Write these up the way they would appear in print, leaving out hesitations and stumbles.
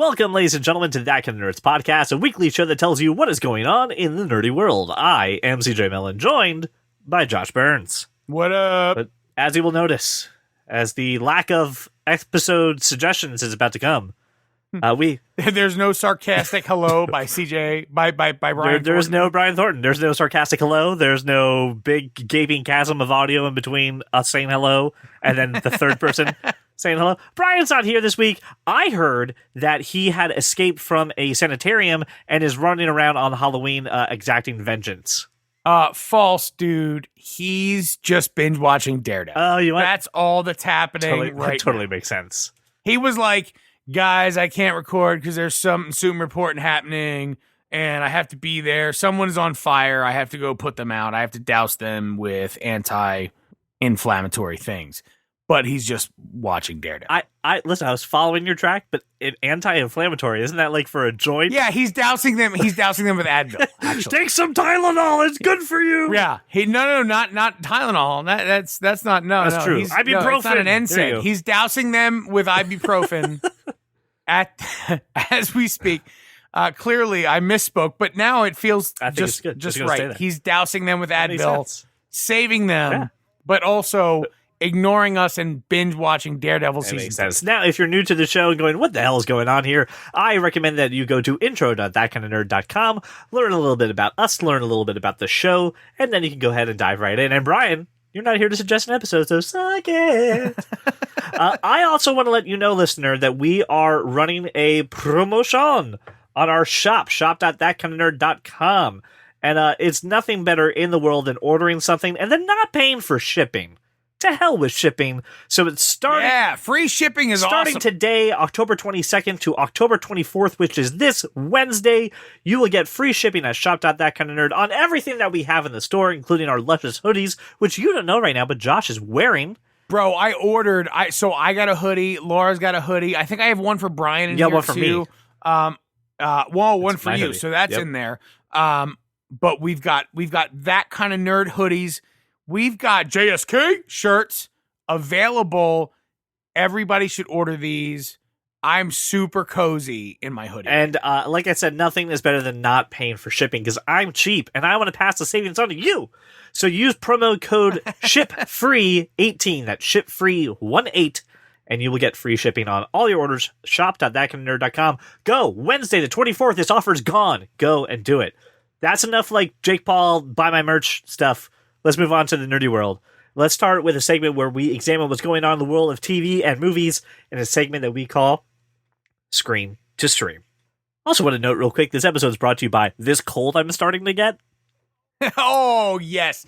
Welcome, ladies and gentlemen, to That Kind of Nerds podcast, a weekly show that tells you what is going on in the nerdy world. I am CJ Mellon, joined by Josh Burns. What up? But as you will notice, as the lack of episode suggestions is about to come, There's no sarcastic hello by CJ, by Brian. There's no Brian Thornton. There's no sarcastic hello. There's no big gaping chasm of audio in between us saying hello and then the third person saying hello. Brian's not here this week. I heard that he had escaped from a sanitarium and is running around on Halloween exacting vengeance. False, dude. He's just binge watching Daredevil. Oh, that's all that's happening right totally now. Makes sense. He was like, guys, I can't record because there's something super important happening and I have to be there. Someone is on fire. I have to go put them out. I have to douse them with anti-inflammatory things. But he's just watching Daredevil. Listen, I was following your track, but anti-inflammatory, isn't that like for a joint? Yeah, he's dousing them. He's dousing them with Advil. Actually, take some Tylenol. It's good for you. Yeah, not Tylenol. That's not That's true. Ibuprofen. It's not an NSAID. He's dousing them with ibuprofen as we speak. Clearly, I misspoke, but now it feels just right. He's dousing them with Advil, saving them, but also ignoring us and binge watching Daredevil season. Makes sense. Now, if you're new to the show and going, what the hell is going on here? I recommend that you go to intro.thatkindofnerd.com, learn a little bit about us, learn a little bit about the show, and then you can go ahead and dive right in. And Brian, you're not here to suggest an episode, so suck it. I also want to let you know, listener, that we are running a promotion on our shop.thatkindofnerd.com. And it's nothing better in the world than ordering something and then not paying for shipping. To hell with shipping. So it's starting. Yeah, free shipping is starting awesome. Today, October 22nd to October 24th, which is this Wednesday. You will get free shipping at shop.thatkindofnerd on everything that we have in the store, including our luscious hoodies, which you don't know right now, but Josh is wearing. Bro, I ordered. So I got a hoodie. Laura's got a hoodie. I think I have one for Brian in here one for too. Me. One for you. Hoodie. So that's in there. But we've got that kind of nerd hoodies. We've got JSK shirts available. Everybody should order these. I'm super cozy in my hoodie. And like I said, nothing is better than not paying for shipping because I'm cheap and I want to pass the savings on to you. So use promo code SHIPFREE18, that's SHIPFREE18, and you will get free shipping on all your orders. Shop.thatkindofnerd.com. Go Wednesday the 24th. This offer is gone. Go and do it. That's enough like Jake Paul, buy my merch stuff. Let's move on to the nerdy world. Let's start with a segment where we examine what's going on in the world of TV and movies in a segment that we call Screen to Stream. Also want to note real quick, this episode is brought to you by this cold I'm starting to get. Oh, yes.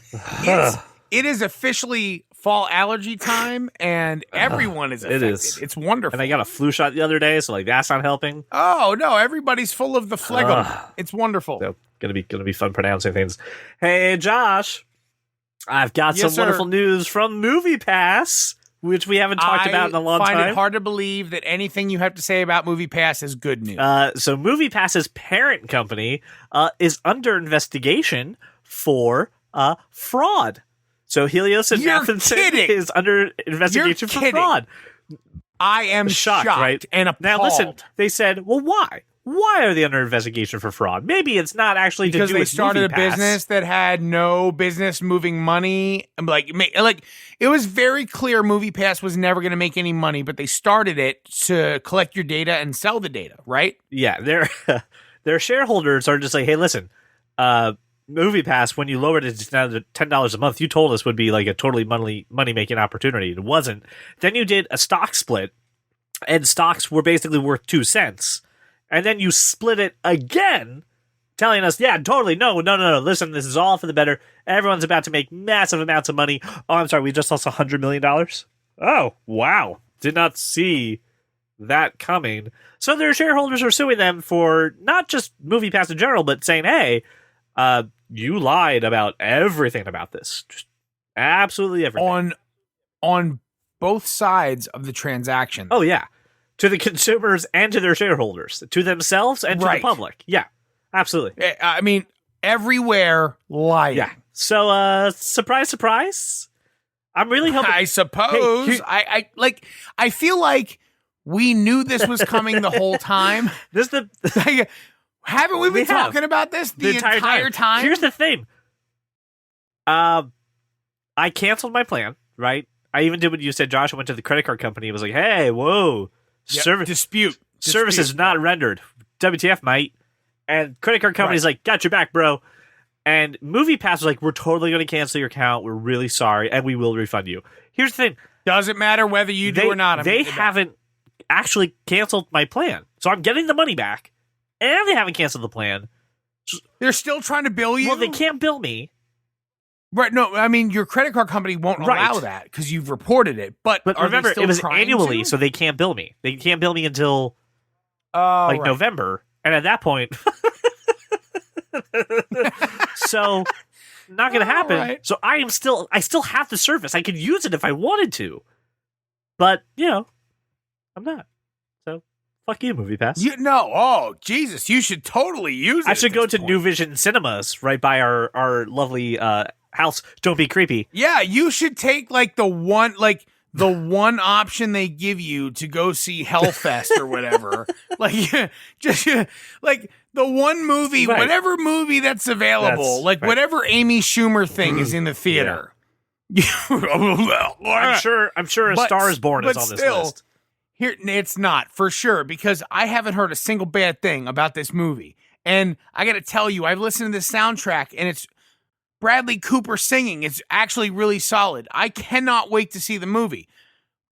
It is officially fall allergy time, and everyone is affected. It is. It's wonderful. And I got a flu shot the other day, so like that's not helping. Oh, no, everybody's full of the phlegm. It's wonderful. So, gonna be fun pronouncing things. Hey, Josh. I've got some wonderful news from MoviePass, which we haven't talked about in a long time. I find it hard to believe that anything you have to say about MoviePass is good news. So MoviePass's parent company is under investigation for fraud. So Helios and Matheson is under investigation for fraud. I am shocked right? And appalled. Now listen, they said, well, why? Why are they under investigation for fraud? Maybe it's not actually because to do with they started MoviePass. A business that had no business moving money. Like it was very clear MoviePass was never going to make any money, but they started it to collect your data and sell the data, right? Yeah, their shareholders are just like, hey, listen, MoviePass, when you lowered it to $10 a month, you told us would be like a totally money-making opportunity. It wasn't. Then you did a stock split, and stocks were basically worth 2 cents. And then you split it again, telling us, yeah, totally, no, listen, this is all for the better. Everyone's about to make massive amounts of money. Oh, I'm sorry, we just lost $100 million? Oh, wow. Did not see that coming. So their shareholders are suing them for not just MoviePass in general, but saying, hey, you lied about everything about this. Just absolutely everything. On both sides of the transaction. Oh, yeah. To the consumers and to their shareholders. To themselves and to the public. Yeah, absolutely. I mean, everywhere lying. Yeah. So, surprise, surprise. I'm really hoping. I suppose. Hey, I feel like We knew this was coming the whole time. Like, haven't we been talking about this the entire time? Here's the thing. I canceled my plan, right? I even did what you said, Josh. I went to the credit card company. It was like, hey, whoa. Dispute. Service is not rendered. WTF, mate. And credit card company's like, got your back, bro. And MoviePass was like, we're totally going to cancel your account. We're really sorry, and we will refund you. Here's the thing. Doesn't matter whether you do or not. They haven't actually canceled my plan. So I'm getting the money back, and they haven't canceled the plan. They're still trying to bill you? Well, they can't bill me. Right, no, I mean, your credit card company won't allow that because you've reported it. But remember, it was annually, so they can't bill me. They can't bill me until November. And at that point, so not going to happen. Right. So I still have the service. I could use it if I wanted to. But, I'm not. So fuck you, MoviePass. Oh, Jesus, you should totally use it. I should go to New Vision Cinemas right by our lovely house. Don't be creepy. Yeah, you should take the one option they give you to go see Hellfest or whatever. Just the one movie, whatever movie that's available, whatever Amy Schumer thing is in the theater. Yeah. I'm sure A Star Is Born is on this list. Here, it's not for sure because I haven't heard a single bad thing about this movie. And I got to tell you, I've listened to the soundtrack and it's Bradley Cooper singing. It's actually really solid. I cannot wait to see the movie.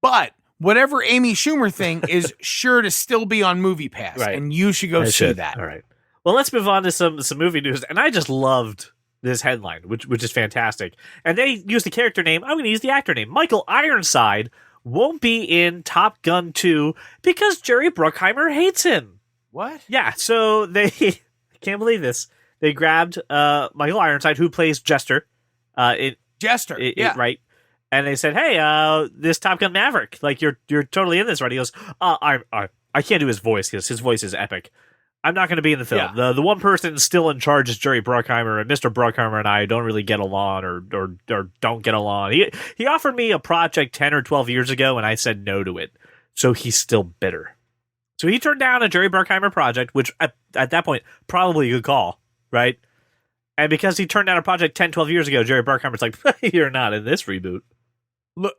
But whatever Amy Schumer thing is sure to still be on MoviePass, and you should go see that. All right. Well, let's move on to some movie news. And I just loved this headline, which is fantastic. And they used the character name. I'm going to use the actor name. Michael Ironside won't be in Top Gun 2 because Jerry Bruckheimer hates him. What? Yeah, so they... I can't believe this. They grabbed Michael Ironside, who plays Jester. Jester, yeah. Right. And they said, hey, this Top Gun Maverick, you're totally in this, right? He goes, I can't do his voice because his voice is epic. I'm not going to be in the film. Yeah. The one person still in charge is Jerry Bruckheimer, and Mr. Bruckheimer and I don't really get along or don't get along. He offered me a project 10 or 12 years ago, and I said no to it. So he's still bitter. So he turned down a Jerry Bruckheimer project, which at that point, probably a good call, right? And because he turned down a project 10, 12 years ago, Jerry Bruckheimer's like, you're not in this reboot. Look,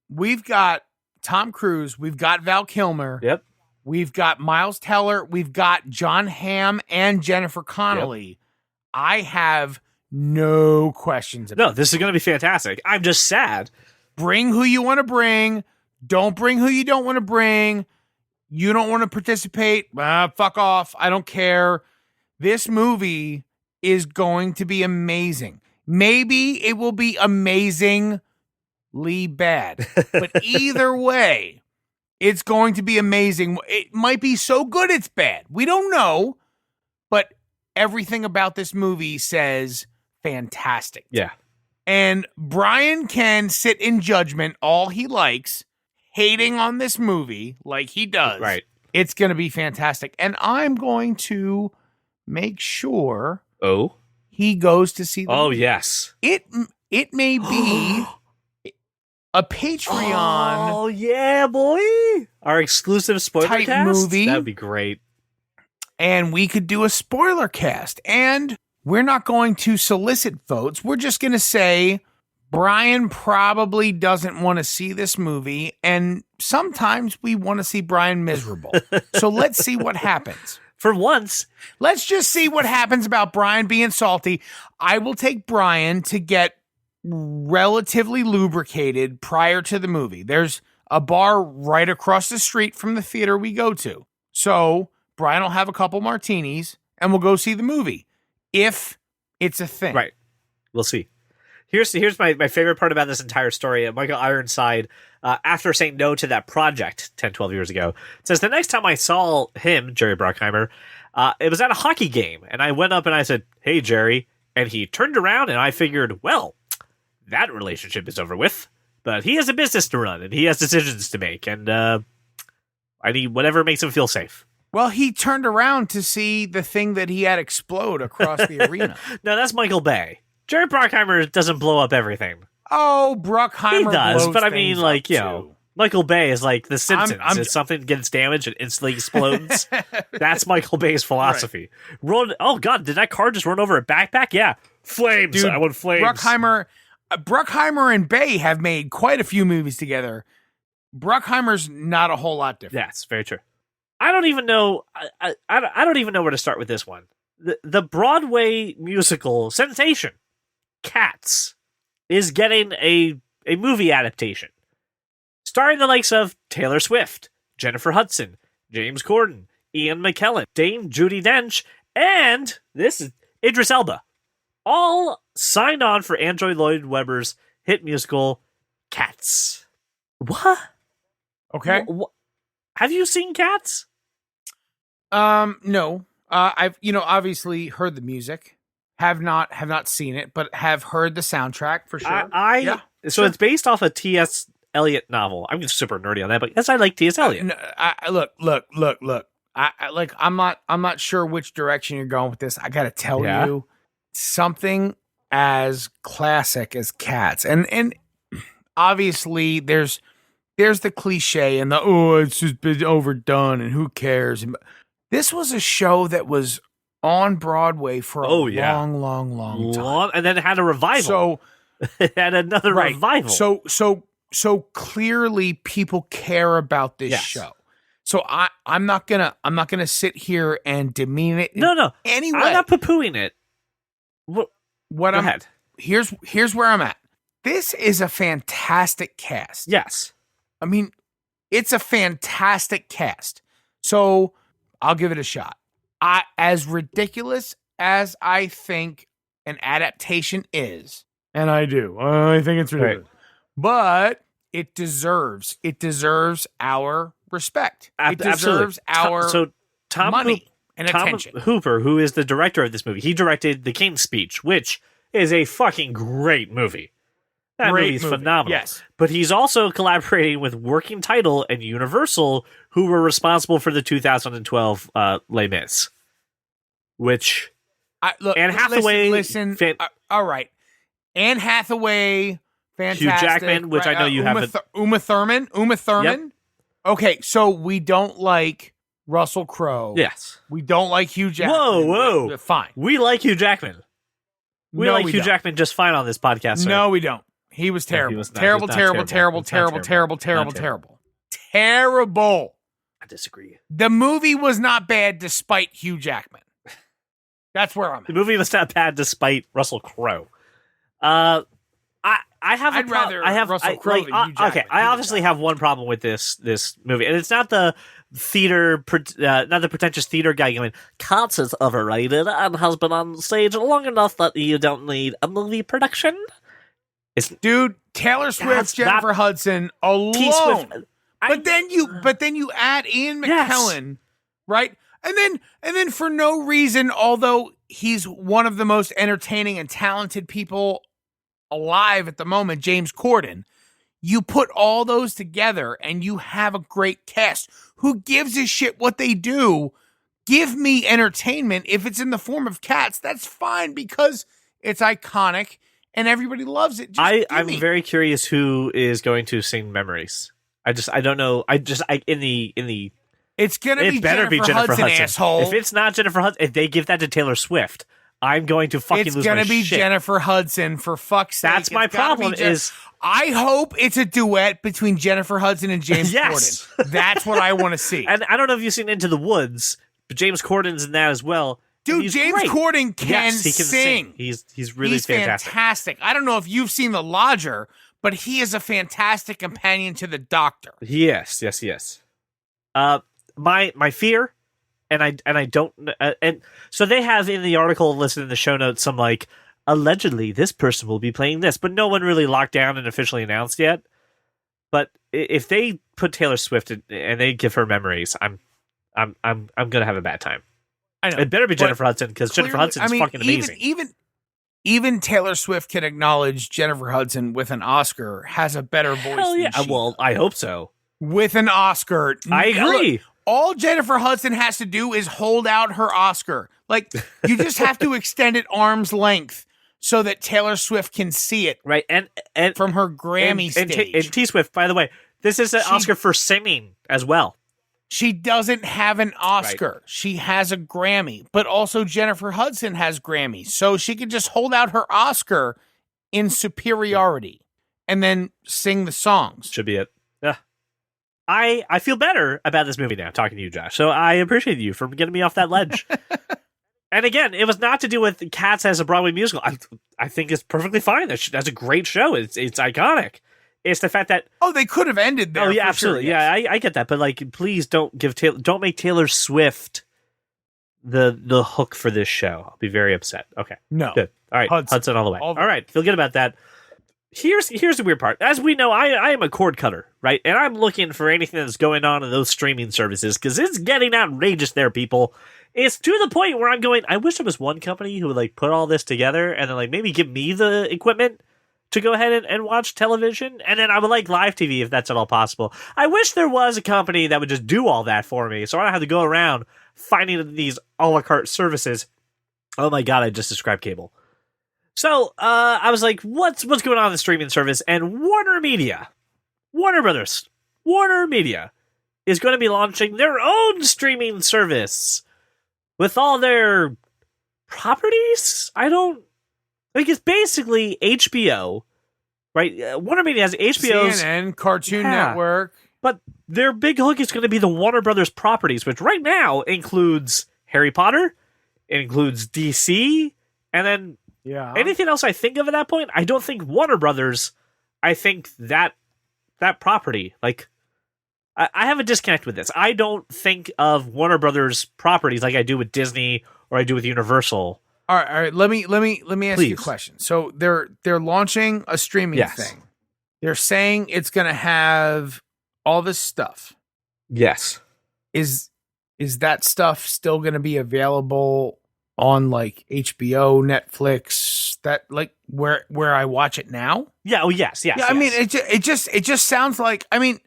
we've got Tom Cruise, we've got Val Kilmer. Yep. We've got Miles Teller. We've got John Hamm and Jennifer Connelly. Yep. I have no questions about this is going to be fantastic. I'm just sad. Bring who you want to bring. Don't bring who you don't want to bring. You don't want to participate. Fuck off. I don't care. This movie is going to be amazing. Maybe it will be amazingly bad. But either way... it's going to be amazing. It might be so good it's bad. We don't know. But everything about this movie says fantastic. Yeah. And Brian can sit in judgment all he likes, hating on this movie like he does. Right. It's going to be fantastic. And I'm going to make sure he goes to see the movie. Yes. It may be... a Patreon. Oh, yeah, boy. Our exclusive spoiler type cast movie. That'd be great. And we could do a spoiler cast. And we're not going to solicit votes. We're just going to say Brian probably doesn't want to see this movie. And sometimes we want to see Brian miserable. So let's see what happens. For once. Let's just see what happens about Brian being salty. I will take Brian to get relatively lubricated prior to the movie. There's a bar right across the street from the theater we go to. So Brian will have a couple martinis and we'll go see the movie. If it's a thing. Right. We'll see. Here's my favorite part about this entire story. Michael Ironside, after saying no to that project 10, 12 years ago, says the next time I saw him, Jerry Bruckheimer, it was at a hockey game. And I went up and I said, hey, Jerry. And he turned around and I figured, well, that relationship is over with, but he has a business to run and he has decisions to make, and I need whatever makes him feel safe. Well, he turned around to see the thing that he had explode across the arena. No, that's Michael Bay. Jerry Bruckheimer doesn't blow up everything. Oh, Bruckheimer, he does, blows but I mean, Michael Bay is like The Simpsons. I'm- If something gets damaged, it instantly explodes. That's Michael Bay's philosophy. Oh God, did that car just run over a backpack? Yeah, flames. Dude, I want flames. Bruckheimer and Bay have made quite a few movies together. Bruckheimer's not a whole lot different. Yes, very true. I don't even know. I don't even know where to start with this one. The Broadway musical sensation, Cats, is getting a movie adaptation, starring the likes of Taylor Swift, Jennifer Hudson, James Corden, Ian McKellen, Dame Judi Dench, and this is Idris Elba, all signed on for Andrew Lloyd Webber's hit musical Cats. What? Okay. Have you seen Cats? No. I've obviously heard the music. Have not seen it, but have heard the soundtrack for sure. So it's based off a T.S. Eliot novel. I'm just super nerdy on that, but yes, I like T.S. Eliot. Look. I'm not sure which direction you're going with this. I got to tell you, something as classic as Cats, and obviously there's the cliche and it's just been overdone and who cares. This was a show that was on Broadway for a long time, and then it had a revival. So it had another revival. So clearly people care about this show. So I'm not gonna sit here and demean it. No. Anyway, I'm not poo-pooing it. Go ahead. Here's where I'm at. This is a fantastic cast. Yes. I mean, it's a fantastic cast. So I'll give it a shot. As ridiculous as I think an adaptation is, and I do, I think it's ridiculous, but it deserves our respect. It deserves our money and attention. Tom Hooper, who is the director of this movie, he directed The King's Speech, which is a fucking great movie. That movie's phenomenal. Yes. But he's also collaborating with Working Title and Universal, who were responsible for the 2012 Les Mis. Which... Anne Hathaway... all right. Anne Hathaway, fantastic. Hugh Jackman, which I know you haven't... Uma Thurman? Yep. Okay, so we don't like Russell Crowe. Yes. We don't like Hugh Jackman. Whoa. Fine. We like Hugh Jackman. We like Hugh Jackman just fine on this podcast, sir. No, we don't. He was terrible. He was not. Terrible. I disagree. The movie was not bad despite Hugh Jackman. That's where I'm at. The movie was not bad despite Russell Crowe. I have I'd rather Russell Crowe than Hugh Jackman. Okay, I obviously have one problem with this movie, and it's not the not the pretentious theater guy going, Cats is overrated and has been on stage long enough that you don't need a movie production. Dude, Taylor Swift, Jennifer Hudson alone. But then you add Ian McKellen, right? And then for no reason, although he's one of the most entertaining and talented people alive at the moment, James Corden, you put all those together and you have a great cast. Who gives a shit what they do? Give me entertainment. If it's in the form of Cats, that's fine because it's iconic and everybody loves it. I'm very curious who is going to sing Memories. I don't know. It's gonna be better Jennifer Hudson, asshole. If it's not Jennifer Hudson, if they give that to Taylor Swift, I'm going to fucking lose my shit. It's gonna be Jennifer Hudson, for fuck's sake. That's my problem I hope it's a duet between Jennifer Hudson and James Yes. Corden. That's what I want to see. And I don't know if you've seen Into the Woods, but James Corden's in that as well. Dude, James Corden can sing. He's really fantastic. I don't know if you've seen The Lodger, but he is a fantastic companion to the Doctor. Yes. My fear, and I don't, and so they have in the article listed in the show notes some like allegedly this person will be playing this, but no one really locked down and officially announced yet. But if they put Taylor Swift in, and they give her Memories, I'm gonna have a bad time. I know. It better be Jennifer Hudson because Jennifer Hudson is fucking amazing. Even Taylor Swift can acknowledge Jennifer Hudson with an Oscar has a better voice. Hell yeah! Than she Well, I hope so. With an Oscar, I agree. Look, all Jennifer Hudson has to do is hold out her Oscar. Like you just have to extend it arm's length so that Taylor Swift can see it. Right, and from her Grammy stage. And T Swift, by the way, This is an Oscar for singing as well. She doesn't have an Oscar. Right. She has a Grammy, but also Jennifer Hudson has Grammys. So she could just hold out her Oscar in superiority and then sing the songs. Should be it. Yeah. I feel better about this movie now, talking to you, Josh. So I appreciate you for getting me off that ledge. And again, it was not to do with Cats as a Broadway musical. I think it's perfectly fine. That's a great show. It's iconic. It's the fact that they could have ended there. Oh yeah, absolutely. Sure, yes. Yeah, I get that, but like, please don't make Taylor Swift the hook for this show. I'll be very upset. Okay, no, good. All right, Hudson all the way. All right, feel good about that. Here's the weird part. As we know, I am a cord cutter, right? And I'm looking for anything that's going on in those streaming services because it's getting outrageous there, people. It's to the point where I'm going, I wish there was one company who would like put all this together and then like maybe give me the equipment to go ahead and watch television. And then I would like live TV if that's at all possible. I wish there was a company that would just do all that for me so I don't have to go around finding these a la carte services. Oh my God, I just described cable. So I was like, what's going on in the streaming service? And Warner Brothers is going to be launching their own streaming service with all their properties. It's basically HBO, right? Warner Media has HBO's CNN, Cartoon Network. But their big hook is going to be the Warner Brothers properties, which right now includes Harry Potter, it includes DC, and then anything else I think of at that point. I don't think Warner Brothers. I think that property, like, I have a disconnect with this. I don't think of Warner Brothers properties like I do with Disney or I do with Universal. All right. Let me ask you a question. So they're launching a streaming thing. They're saying it's going to have all this stuff. Yes. Is that stuff still going to be available on like HBO, Netflix, that like where I watch it now? Yeah. Oh, yes. Yeah. I mean, it just sounds like, I mean,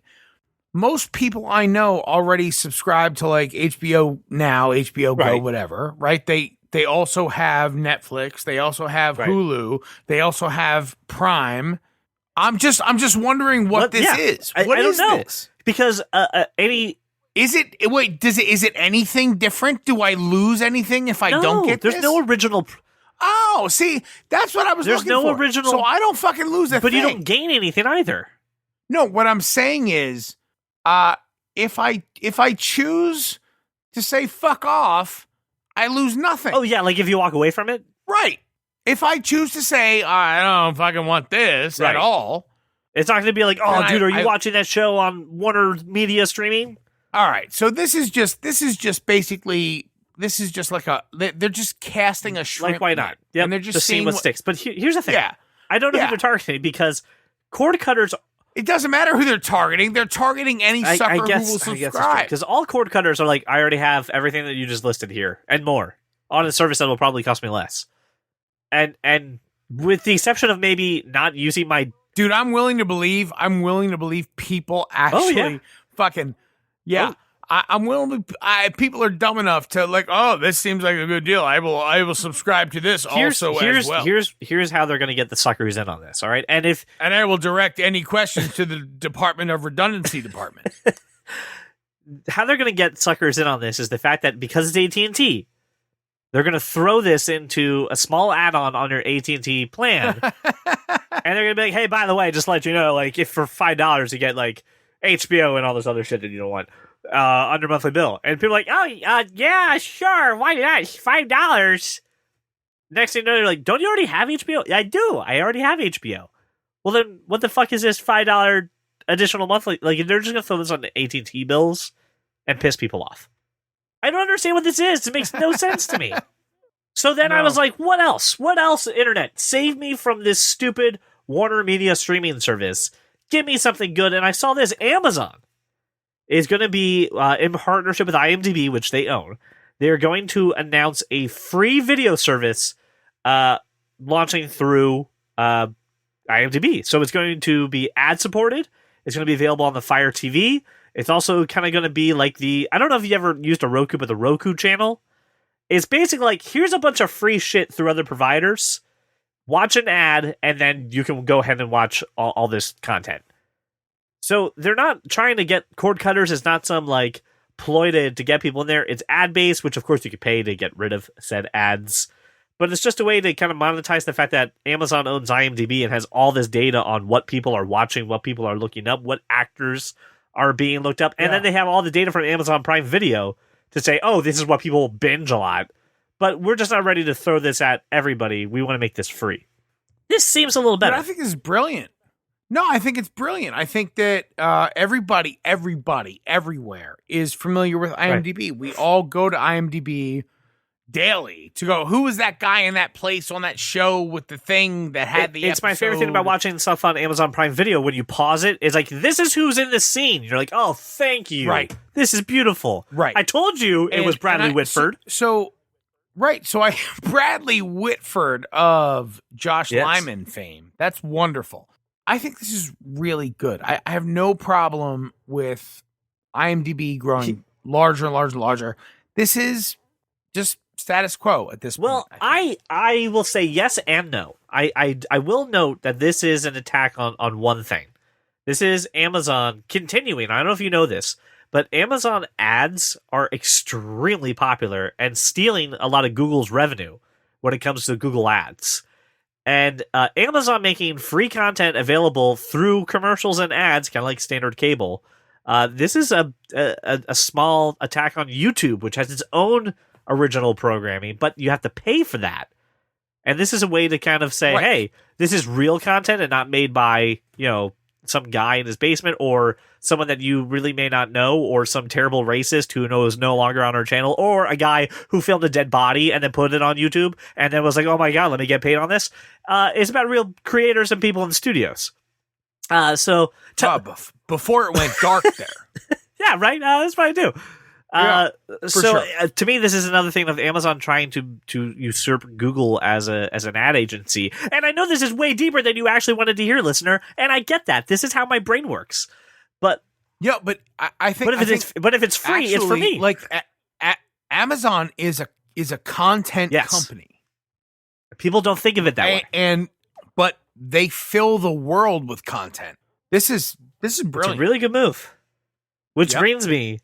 most people I know already subscribe to like HBO Now, HBO Go, whatever, right? They also have Netflix. They also have Hulu. They also have Prime. I'm just wondering what this is. What is this? Because is it anything different? Do I lose anything if I don't get this? There's no original. Oh, see, that's what I was looking for. There's no original. So I don't fucking lose a thing. But you don't gain anything either. No, what I'm saying is, if I choose to say fuck off, I lose nothing. Oh yeah, like if you walk away from it? Right. If I choose to say, I don't fucking want this at all. It's not going to be like, oh, dude, are you watching that show on Warner Media streaming? All right. So this is just like they're just casting a shrimp. Like, why not? Yeah, and they're just seeing what sticks. But here's the thing. Yeah. I don't know who they're targeting because cord cutters. It doesn't matter who they're targeting. They're targeting any sucker who will subscribe. Because all cord cutters are like, I already have everything that you just listed here and more on a service that will probably cost me less. And with the exception of maybe not using my... Dude, I'm willing to believe people actually fucking... Yeah. Oh. I'm willing to... people are dumb enough to like, oh, this seems like a good deal. I will subscribe to this as well. Here's how they're going to get the suckers in on this, all right? And I will direct any questions to the Department of Redundancy Department. How they're going to get suckers in on this is the fact that because it's AT&T, they're going to throw this into a small add-on on your AT&T plan. And they're going to be like, hey, by the way, just to let you know, like, if for $5 you get, like, HBO and all this other shit that you don't want on your monthly bill. And people are like, oh, yeah, sure, why not? $5. Next thing you know, they're like, don't you already have HBO? Yeah, I do. I already have HBO. Well, then what the fuck is this $5 additional monthly? Like, they're just going to throw this on the AT&T bills and piss people off. I don't understand what this is. It makes no sense to me. So then I was like, what else? What else, Internet? Save me from this stupid Warner Media streaming service. Give me something good. And I saw this. Amazon is going to be in partnership with IMDb, which they own. They're going to announce a free video service launching through IMDb. So it's going to be ad-supported. It's going to be available on the Fire TV. It's also kind of going to be like I don't know if you ever used a Roku, but the Roku channel. It's basically like, here's a bunch of free shit through other providers. Watch an ad, and then you can go ahead and watch all this content. So they're not trying to get cord cutters. It's not some like ploy to get people in there. It's ad based, which of course you could pay to get rid of said ads. But it's just a way to kind of monetize the fact that Amazon owns IMDb and has all this data on what people are watching, what people are looking up, what actors are being looked up. And then they have all the data from Amazon Prime Video to say, oh, this is what people binge a lot. But we're just not ready to throw this at everybody. We want to make this free. This seems a little better. But I think this is brilliant. No, I think it's brilliant. I think that everybody, everywhere is familiar with IMDb. Right. We all go to IMDb daily to go, who was that guy in that place on that show with the thing that had the It's episode? My favorite thing about watching stuff on Amazon Prime Video, when you pause it, is like, this is who's in this scene. You're like, oh, thank you. Right. This is beautiful. Right. I told you it was Bradley Whitford. So Bradley Whitford of Josh Lyman fame. That's wonderful. I think this is really good. I have no problem with IMDb growing larger and larger and larger. This is just status quo at this point. Well, I will say yes and no. I will note that this is an attack on one thing. This is Amazon continuing. I don't know if you know this, but Amazon ads are extremely popular and stealing a lot of Google's revenue when it comes to Google Ads. And Amazon making free content available through commercials and ads, kind of like standard cable. This is a small attack on YouTube, which has its own original programming, but you have to pay for that. And this is a way to kind of say, hey, this is real content and not made by, some guy in his basement or someone that you really may not know, or some terrible racist who is no longer on our channel, or a guy who filmed a dead body and then put it on YouTube and then was like, oh my God, let me get paid on this. It's about real creators and people in studios. Before it went dark there. Yeah, right. That's what I do. To me, this is another thing of Amazon trying to usurp Google as an ad agency. And I know this is way deeper than you actually wanted to hear, listener. And I get that. This is how my brain works. But I think. But if it's free, actually, it's for me. Like Amazon is a content company. People don't think of it that way. But they fill the world with content. This is brilliant. It's a really good move. Which brings me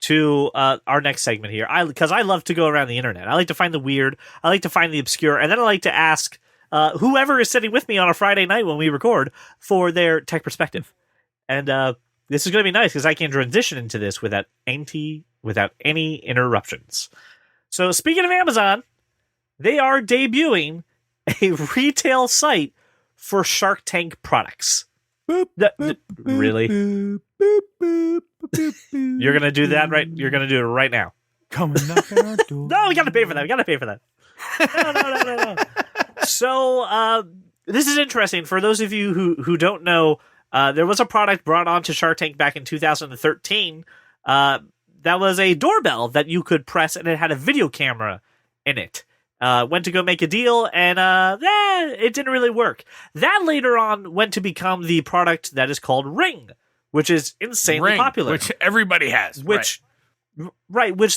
to our next segment here. Because I love to go around the internet. I like to find the weird. I like to find the obscure. And then I like to ask whoever is sitting with me on a Friday night when we record for their tech perspective. And this is going to be nice because I can transition into this without any interruptions. So speaking of Amazon, they are debuting a retail site for Shark Tank products. Really? You're gonna do that, right? You're gonna do it right now. Come knocking on our door. No, we gotta pay for that. No. So this is interesting. For those of you who don't know, there was a product brought onto Shark Tank back in 2013. That was a doorbell that you could press, and it had a video camera in it. Went to go make a deal, and it didn't really work. That later on went to become the product that is called Ring, which is insanely popular. Which everybody has. Which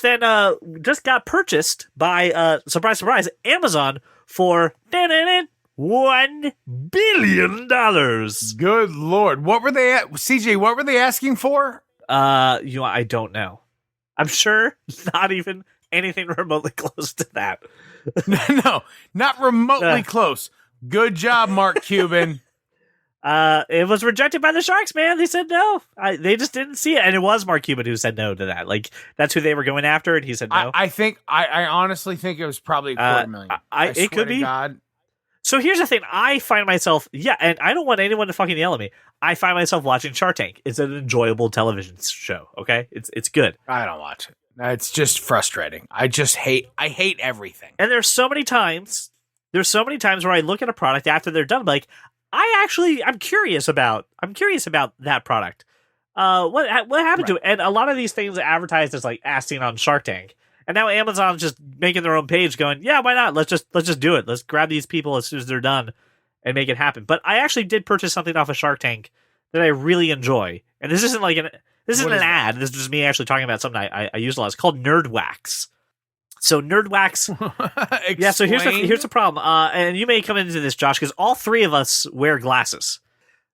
then just got purchased by, surprise, surprise, Amazon for $1 billion. Good Lord. What were they at? CJ, what were they asking for? I don't know. I'm sure not even anything remotely close to that. No, not remotely close. Good job, Mark Cuban. It was rejected by the Sharks, man. They said no. They just didn't see it. And it was Mark Cuban who said no to that. Like, that's who they were going after, and he said no. I honestly think it was probably $250,000. It could be. God. So here's the thing. I find myself, and I don't want anyone to fucking yell at me. I find myself watching Shark Tank. It's an enjoyable television show, okay? It's good. I don't watch it. It's just frustrating. I hate everything. And there's so many times where I look at a product after they're done, I'm like, I'm curious about that product. What happened to it? And a lot of these things are advertised as like asking on Shark Tank. And now Amazon's just making their own page going, yeah, why not? Let's just do it. Let's grab these people as soon as they're done and make it happen. But I actually did purchase something off of Shark Tank that I really enjoy. And this isn't like an ad. This is just me actually talking about something I use a lot. It's called Nerd Wax. So Nerd Wax. Yeah. So here's the problem. And you may come into this, Josh, because all three of us wear glasses.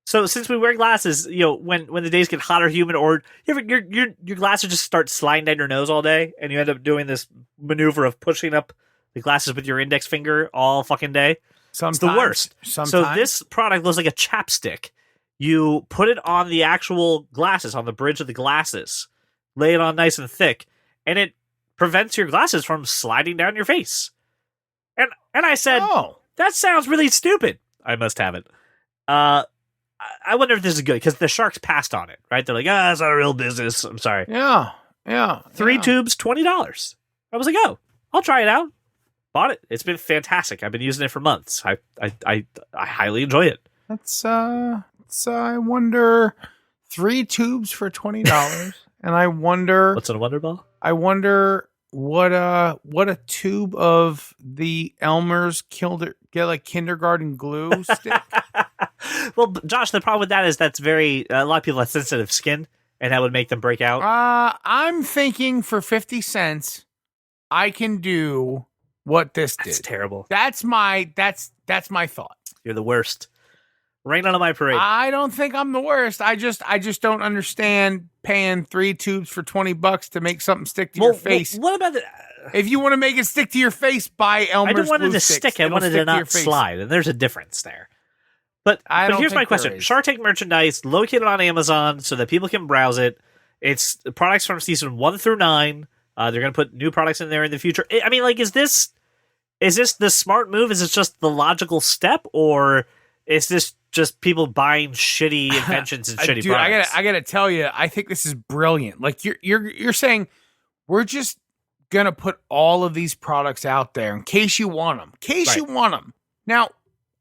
So since we wear glasses, when the days get hot or humid, or your glasses just start sliding down your nose all day, and you end up doing this maneuver of pushing up the glasses with your index finger all fucking day. Sometimes, it's the worst. Sometimes. So this product looks like a chapstick. You put it on the actual glasses, on the bridge of the glasses, lay it on nice and thick, and it prevents your glasses from sliding down your face. And I said, that sounds really stupid. I must have it. I wonder if this is good, because the sharks passed on it, right? They're like, it's not a real business. I'm sorry. Yeah. 3 tubes, $20. I was like, I'll try it out. Bought it. It's been fantastic. I've been using it for months. I highly enjoy it. That's I wonder, 3 tubes for $20, and I wonder what's in a Wonder Ball. I wonder what a tube of the Elmer's kindergarten glue stick. Well, Josh, the problem with that is that's a lot of people have sensitive skin, and that would make them break out. I'm thinking for 50 cents, I can do what this did. That's terrible. That's my thought. You're the worst. Rain on my parade. I don't think I'm the worst. I just don't understand paying 3 tubes for $20 to make something stick to your face. What about the? If you want to make it stick to your face, buy Elmer's. I don't want it glue to sticks. stick. I wanted it to not slide, and there's a difference there. But here's my question: Shark Tank merchandise located on Amazon so that people can browse it. It's products from season 1 through 9. They're going to put new products in there in the future. I mean, like, is this the smart move? Is this just the logical step, or is this just people buying shitty inventions and shitty products? I gotta tell you, I think this is brilliant. Like you're saying, we're just gonna put all of these products out there in case you want them. You want them. Now,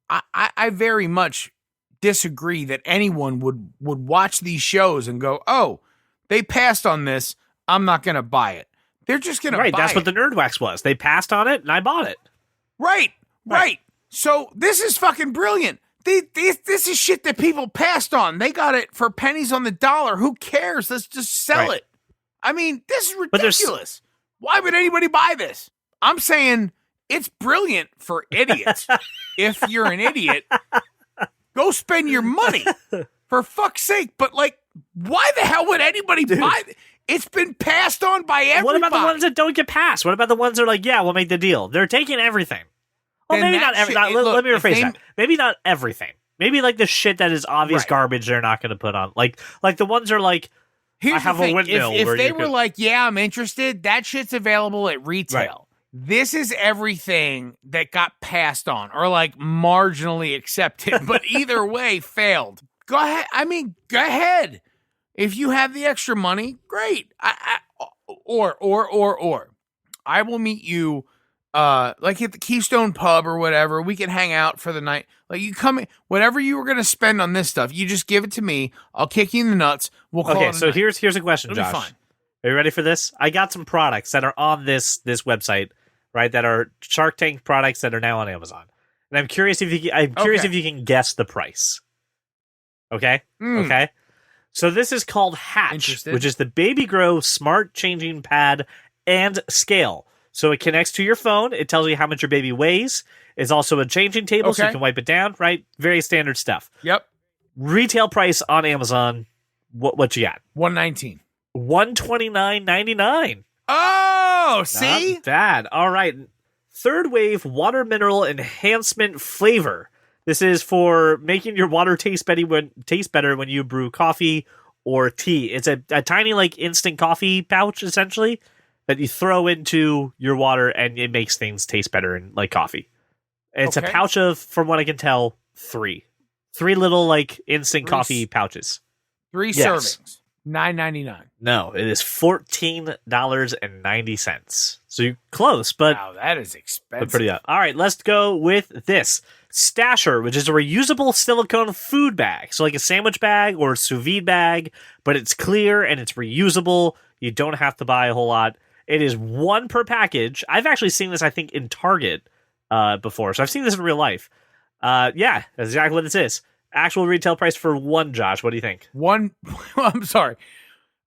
I very much disagree that anyone would watch these shows and go, "Oh, they passed on this. I'm not gonna buy it." They're just gonna buy it. That's what the Nerd Wax was. They passed on it, and I bought it. Right. So this is fucking brilliant. This is shit that people passed on. They got it for pennies on the dollar. Who cares? Let's just sell it. I mean, this is ridiculous. Why would anybody buy this? I'm saying it's brilliant for idiots. If you're an idiot, go spend your money. For fuck's sake. But, like, why the hell would anybody buy it? It's been passed on by everybody. What about the ones that don't get passed? What about the ones that are like, yeah, we'll make the deal? They're taking everything. Well, maybe not everything. Let me rephrase that. Maybe not everything. Maybe like the shit that is obvious garbage they're not going to put on. Like the ones are like, I have a windmill. If they were like, yeah, I'm interested, that shit's available at retail. Right. This is everything that got passed on or like marginally accepted, but either way failed. Go ahead. I mean, go ahead. If you have the extra money, great. Or I will meet you like at the Keystone Pub or whatever. We can hang out for the night. Like you come in, whatever you were going to spend on this stuff, you just give it to me. I'll kick you in the nuts. We'll call it a night. Here's a question, It'll Josh. be fine. Are you ready for this? I got some products that are on this website, right? That are Shark Tank products that are now on Amazon, and I'm curious if you can guess the price. Okay. Okay. So this is called Hatch, which is the Baby Grow Smart Changing Pad and Scale. So it connects to your phone. It tells you how much your baby weighs. It's also a changing table, so you can wipe it down, right? Very standard stuff. Yep. Retail price on Amazon, what you got? $119. $129.99. Oh, see? Not bad. All right. Third Wave Water Mineral Enhancement Flavor. This is for making your water taste better when you brew coffee or tea. It's a tiny like instant coffee pouch essentially that you throw into your water and it makes things taste better and like coffee. It's a pouch of, from what I can tell, 3 little like instant coffee pouches. 3 servings. $9.99. No, it is $14.90. So you're close, but wow, that is expensive. But pretty up. All right, let's go with this. Stasher, which is a reusable silicone food bag. So like a sandwich bag or a sous vide bag, but it's clear and it's reusable. You don't have to buy a whole lot. It is 1 per package. I've actually seen this, I think, in Target before. So I've seen this in real life. Yeah, that's exactly what this is. Actual retail price for 1, Josh. What do you think? 1. I'm sorry.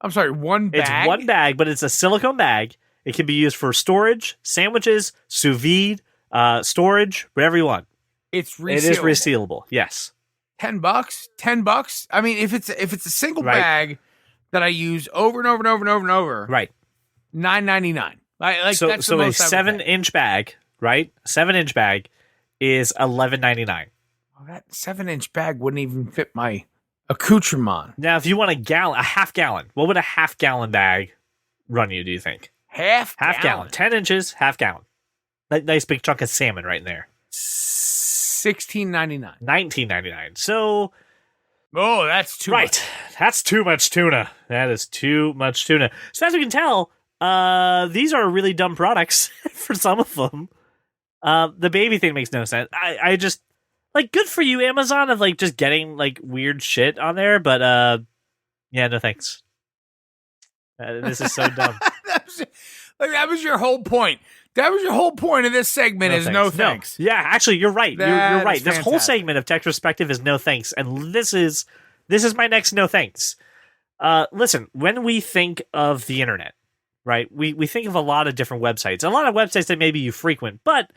1 bag? It's 1 bag, but it's a silicone bag. It can be used for storage, sandwiches, sous vide, storage, whatever you want. It's resealable. It is resealable, yes. $10. $10. I mean, if it's a single Right. bag that I use over and over and over and over and over, Right. $9.99. Like So that's the a most I would pay. 7-inch bag, right? 7-inch bag is $11.99. Well, that 7-inch bag wouldn't even fit my accoutrement. Now, if you want a half gallon, what would a half gallon bag run you? Do you think? Half Gallon, 10 inches, half gallon. That nice big chunk of salmon right in there. $16.99. $19.99. So Oh, that's too right, much. that's too much tuna. That is too much tuna. So as we can tell, these are really dumb products for some of them. The baby thing makes no sense. I just like good for you, Amazon, of like just getting like weird shit on there, but yeah, no thanks. This is so dumb. that was your whole point. That was your whole point of this segment no thanks. No. Yeah, actually, you're right. You're That right. is This whole fantastic. segment of Tech Perspective is no thanks, and this is my next no thanks. Listen, when we think of the internet, right, we think of a lot of different websites, a lot of websites that maybe you frequent, but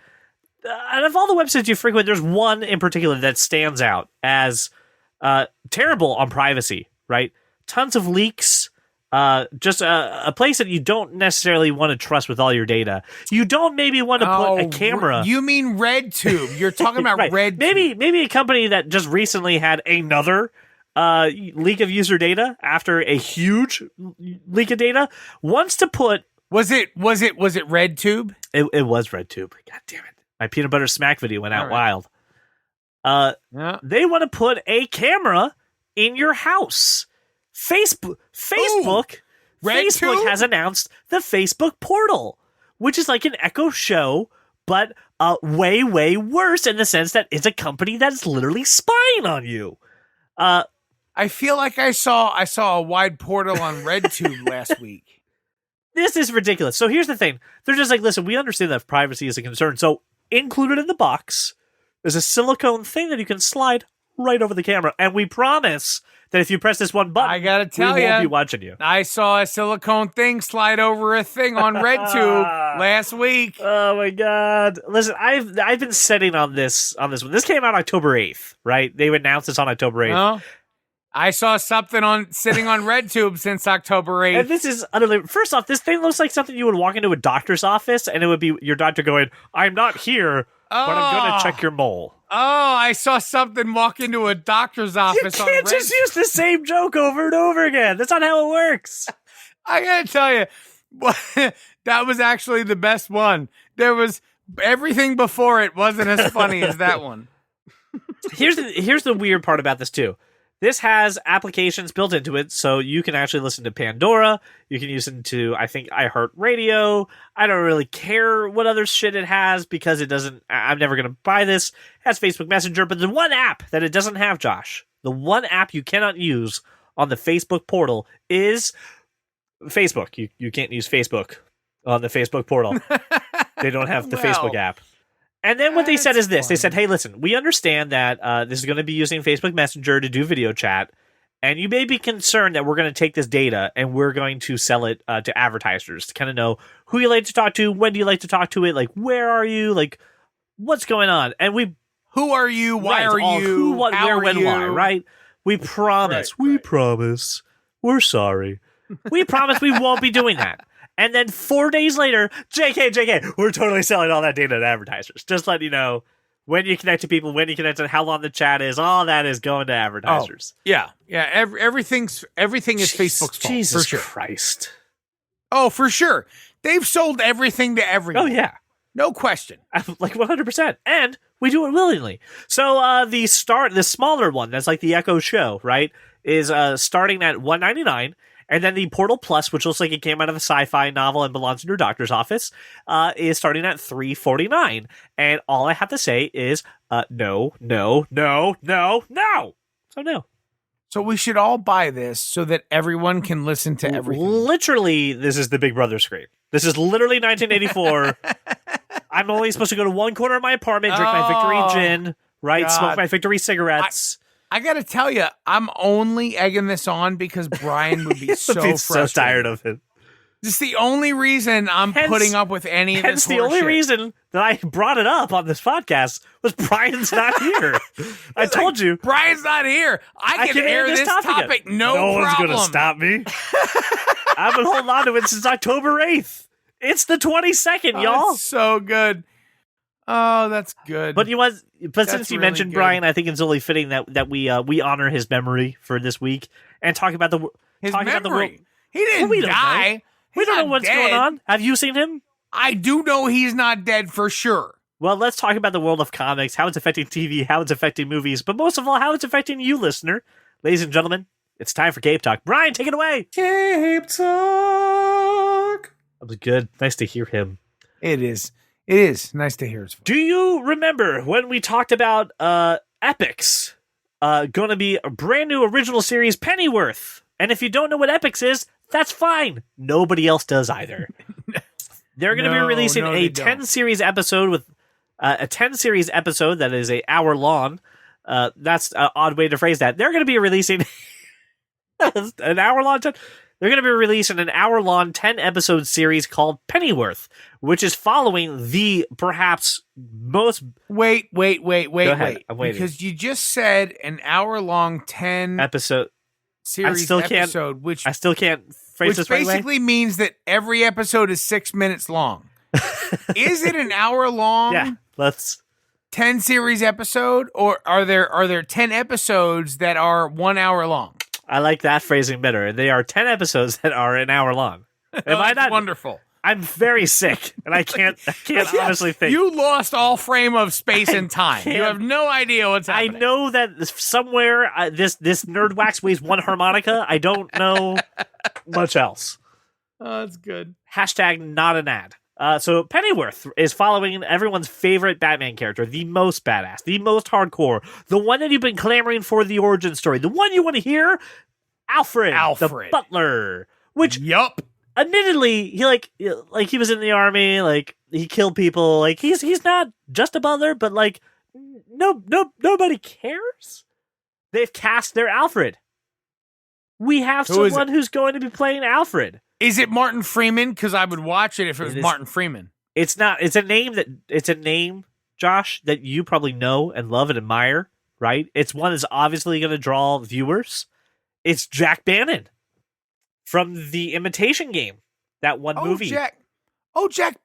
out of all the websites you frequent, there's one in particular that stands out as terrible on privacy, right? Tons of leaks. Just a place that you don't necessarily want to trust with all your data. You don't maybe want to put a camera. You mean RedTube? You're talking about Right. RedTube. Maybe a company that just recently had another leak of user data after a huge leak of data wants to put. Was it RedTube? It was RedTube. God damn it! My peanut butter smack video went out All right. wild. Yeah. They want to put a camera in your house. Facebook RedTube? has announced the Facebook portal, which is like an Echo Show, but way, way worse in the sense that it's a company that's literally spying on you. I feel like I saw a wide portal on RedTube last week. This is ridiculous. So here's the thing. They're just like, listen, we understand that privacy is a concern. So included in the box is a silicone thing that you can slide right over the camera. And we promise that if you press this one button, I gotta tell we won't be you, watching you. I saw a silicone thing slide over a thing on RedTube last week. Oh my god! Listen, I've been sitting on this one. This came out October 8th, right? They announced this on October 8th. No? I saw something sitting on RedTube since October 8th. And this is utterly. First off, this thing looks like something you would walk into a doctor's office, and it would be your doctor going, "I'm not here, but I'm going to check your mole." Oh, I saw something walk into a doctor's office. You can't just use the same joke over and over again. That's not how it works. I gotta tell you, that was actually the best one. There was everything before it wasn't as funny as that one. Here's the weird part about this too. This has applications built into it, so you can actually listen to Pandora. You can listen to, I think, iHeartRadio. I don't really care what other shit it has because it doesn't. I'm never going to buy this. It has Facebook Messenger, but the one app that it doesn't have, Josh, the one app you cannot use on the Facebook portal is Facebook. You can't use Facebook on the Facebook portal. They don't have the Facebook app. And then what they said is this. They said, hey, listen, we understand that this is going to be using Facebook Messenger to do video chat, and you may be concerned that we're going to take this data and we're going to sell it to advertisers to kind of know who you like to talk to, when do you like to talk to it, like, where are you, like, what's going on? And who are you? Why are you? Who, what, how where, are when, you? why, right? We promise. Right, right. Promise. We're sorry. We promise we won't be doing that. And then 4 days later, JK, we're totally selling all that data to advertisers. Just let you know when you connect to people, when you connect to how long the chat is, all that is going to advertisers. Yeah. Everything is Facebook's fault. Jesus for sure. Christ. Oh, for sure. They've sold everything to everyone. Oh, yeah. No question. Like 100%. And we do it willingly. So the smaller one, that's like the Echo Show, right, is starting at $199. And then the Portal Plus, which looks like it came out of a sci-fi novel and belongs in your doctor's office, is starting at $349. And all I have to say is no. So no. So we should all buy this so that everyone can listen to everything. Literally, this is the Big Brother screen. This is literally 1984. I'm only supposed to go to one corner of my apartment, drink my Victory gin, right? God. Smoke my Victory cigarettes. I got to tell you, I'm only egging this on because Brian would be so I'd be frustrated. so tired of it. This is the only reason I'm putting up with any of this. Hence, the only reason that I brought it up on this podcast was Brian's not here. I told you. Brian's not here. I can air this topic. No problem. One's going to stop me. I've been holding on to it since October 8th. It's the 22nd, y'all. That's so good. Oh, that's good. But since you mentioned good. Brian, I think it's only fitting that we honor his memory for this week and talk about the memory. He didn't die. We don't know what's going on. Have you seen him? I do know he's not dead for sure. Well, let's talk about the world of comics, how it's affecting TV, how it's affecting movies, but most of all, how it's affecting you, listener. Ladies and gentlemen, it's time for Cape Talk. Brian, take it away. Cape Talk. That was good. Nice to hear him. It is. It is nice to hear his voice. Do you remember when we talked about Epics going to be a brand new original series, Pennyworth? And if you don't know what Epics is, that's fine. Nobody else does either. They're going to be releasing a 10-series episode with a 10-series episode that is an hour long. That's an odd way to phrase that. They're going to be releasing an hour long. They're going to be releasing an hour-long 10-episode series called Pennyworth, which is following the perhaps most... Wait. Go ahead. I'm waiting. Because you just said an hour-long 10... episode series episode, which... I still can't phrase this right. Which basically means that every episode is 6 minutes long. Is it an hour-long... Yeah, let's... 10-series episode, or are there 10 episodes that are 1 hour long? I like that phrasing better. They are 10 episodes that are an hour long. Am I not wonderful? I'm very sick, and I can't honestly think. You lost all frame of space and time. You have no idea what's happening. I know that somewhere this nerd wax weighs one harmonica. I don't know much else. Oh, that's good. Hashtag not an ad. So Pennyworth is following everyone's favorite Batman character, the most badass, the most hardcore, the one that you've been clamoring for the origin story, the one you want to hear, Alfred, the butler. Which, admittedly, he was in the army, like he killed people, like he's not just a butler, but like nobody cares. They've cast their Alfred. We have someone who's going to be playing Alfred. Is it Martin Freeman? Because I would watch it if it was Martin Freeman. It's not. It's a name, Josh, that you probably know and love and admire, right? It's one that's obviously going to draw viewers. It's Jack Bannon from The Imitation Game, that one movie. Jack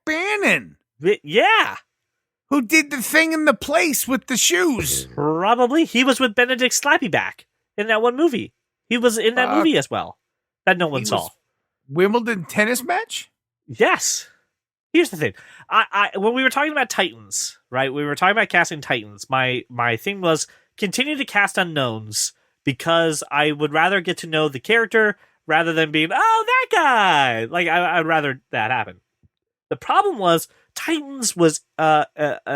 Bannon. Yeah. Who did the thing in the place with the shoes? Probably. He was with Benedict Slappyback in that one movie. He was in that movie as well, that no one saw. Wimbledon tennis match? Yes. Here's the thing. I when we were talking about Titans, right? We were talking about casting Titans. My thing was continue to cast unknowns because I would rather get to know the character rather than being, oh, that guy. Like I'd rather that happen. The problem was Titans was a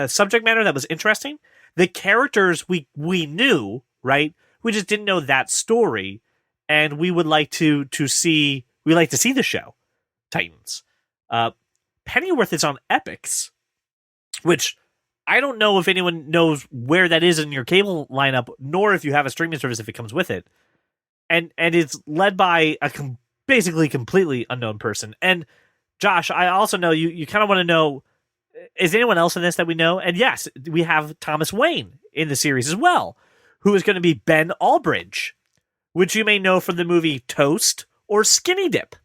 subject matter that was interesting. The characters we knew, right? We just didn't know that story, and we would like to see. We like to see the show, Titans. Pennyworth is on Epix, which I don't know if anyone knows where that is in your cable lineup, nor if you have a streaming service if it comes with it. And it's led by a basically completely unknown person. And Josh, I also know you kind of want to know, is anyone else in this that we know? And yes, we have Thomas Wayne in the series as well, who is going to be Ben Albridge, which you may know from the movie Toast or Skinny Dip.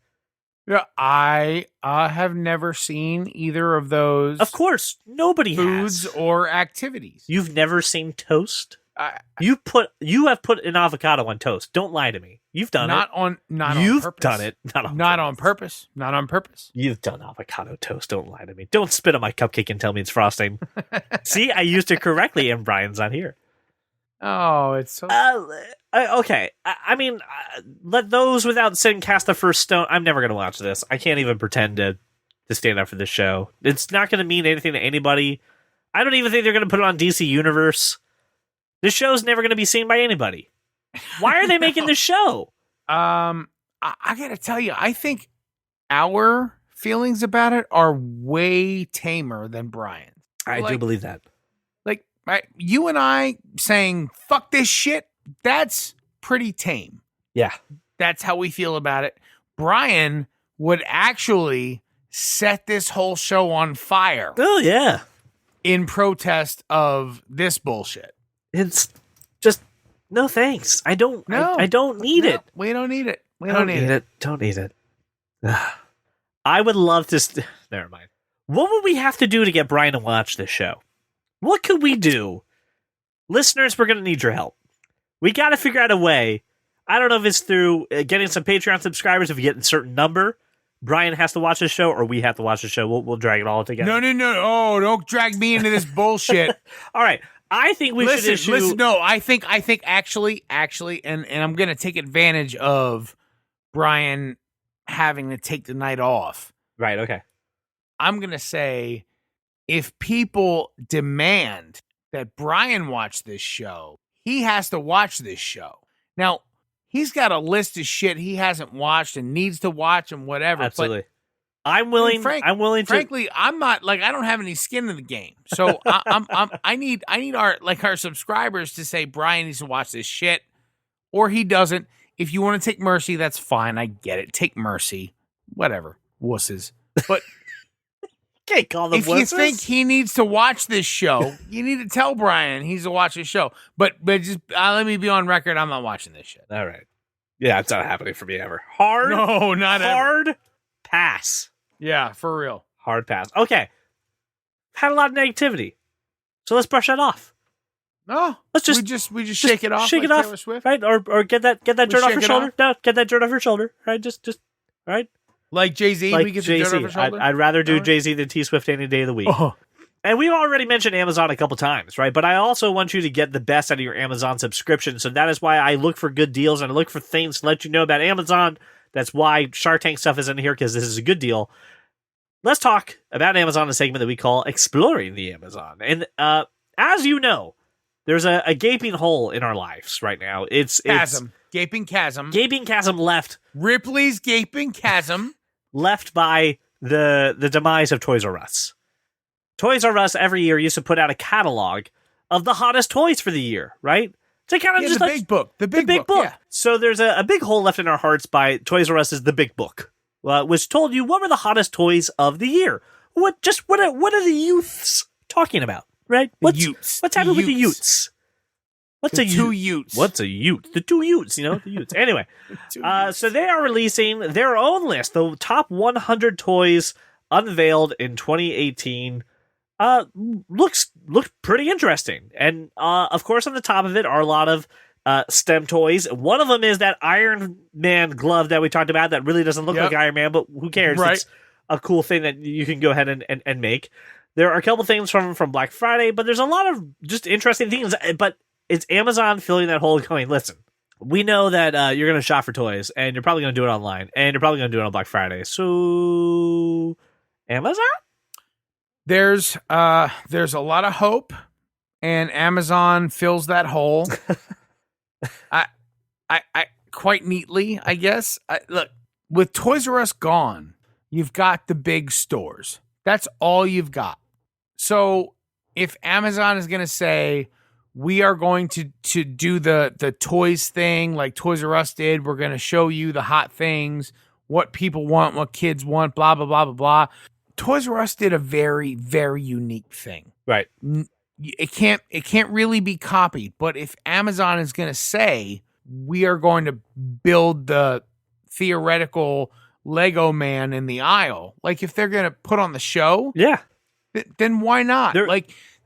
Yeah, I have never seen either of those. Of course, nobody foods has. Or activities. You've never seen Toast? You have put an avocado on toast. Don't lie to me. You've done not it. On You've purpose. done it. Not on purpose. Not on purpose. You've done avocado toast. Don't lie to me. Don't spit on my cupcake and tell me it's frosting. See, I used it correctly, and Brian's not here. Oh, it's so... okay. I mean, let those without sin cast the first stone. I'm never going to watch this. I can't even pretend to stand up for this show. It's not going to mean anything to anybody. I don't even think they're going to put it on DC Universe. This show's never going to be seen by anybody. Why are they making this show? I got to tell you, I think our feelings about it are way tamer than Brian's. I do believe that. You and I saying, fuck this shit, that's pretty tame. Yeah. That's how we feel about it. Brian would actually set this whole show on fire Oh yeah. in protest of this bullshit. It's just no thanks. I don't. No. I don't need No, it. we don't need it. We I don't need it. Don't need it. I would love to. Never mind. What would we have to do to get Brian to watch this show? What could we do? Listeners, we're going to need your help. We got to figure out a way. I don't know if it's through getting some Patreon subscribers. If we get a certain number, Brian has to watch the show, or we have to watch the show. We'll drag it all together. No. Oh, don't drag me into this bullshit. All right. I think we should issue... Listen, no, I think actually, and I'm going to take advantage of Brian having to take the night off. Right, okay. I'm going to say, if people demand that Brian watch this show, he has to watch this show. Now, he's got a list of shit he hasn't watched and needs to watch and whatever. Absolutely. But I'm willing. Frankly, I'm not like I don't have any skin in the game, so I need our subscribers to say Brian needs to watch this shit, or he doesn't. If you want to take mercy, that's fine. I get it. Take mercy, whatever, wusses. But can't call them if wusses. you think he needs to watch this show, you need to tell Brian he needs to watch this show. But just let me be on record. I'm not watching this shit. All right. Yeah, it's not happening for me ever. Hard. No, not hard. Ever. Pass. Yeah, for real. Hard pass. Okay. Had a lot of negativity. So let's brush that off. No. Let's just we just shake it off. Shake like it off. Taylor Swift. Right? Or get that dirt off your shoulder. Off? No, get that dirt off your shoulder. Right? Just right? Like Jay-Z, like we get Jay-Z. the dirt off our shoulder. I'd rather do All right. Jay-Z than T-Swift any day of the week. Oh. And we've already mentioned Amazon a couple times, right? But I also want you to get the best out of your Amazon subscription. So that is why I look for good deals and I look for things to let you know about Amazon. That's why Shark Tank stuff is in here, because this is a good deal. Let's talk about Amazon, a segment that we call Exploring the Amazon. And as you know, there's a gaping hole in our lives right now. It's Gaping chasm. Gaping chasm left. Ripley's gaping chasm. Left by the demise of Toys R Us. Toys R Us every year used to put out a catalog of the hottest toys for the year, right? To kind of just the like big book. The big book. Yeah. So there's a big hole left in our hearts by Toys R Us's The Big Book, which told you what were the hottest toys of the year. What are the youths talking about, right? What's happening with the youths? What's a two youth? Utes? What's a youth? The two youths, the youths. Anyway, so they are releasing their own list, the top 100 toys unveiled in 2018. Looks pretty interesting, and of course, on the top of it are a lot of STEM toys. One of them is that Iron Man glove that we talked about that really doesn't look like Iron Man, but who cares? Right. It's a cool thing that you can go ahead and make. There are a couple things from Black Friday, but there's a lot of just interesting things. But it's Amazon filling that hole going, listen, we know that you're going to shop for toys, and you're probably going to do it online, and you're probably going to do it on Black Friday. So, Amazon? There's a lot of hope, and Amazon fills that hole. I quite neatly, I guess. Look, with Toys R Us gone, you've got the big stores. That's all you've got. So if Amazon is going to say, we are going to do the toys thing like Toys R Us did, we're going to show you the hot things, what people want, what kids want, blah, blah, blah, blah, blah. Toys R Us did a very, very unique thing. Right. It can't really be copied. But if Amazon is going to say, we are going to build the theoretical Lego man in the aisle, like if they're going to put on the show, then why not?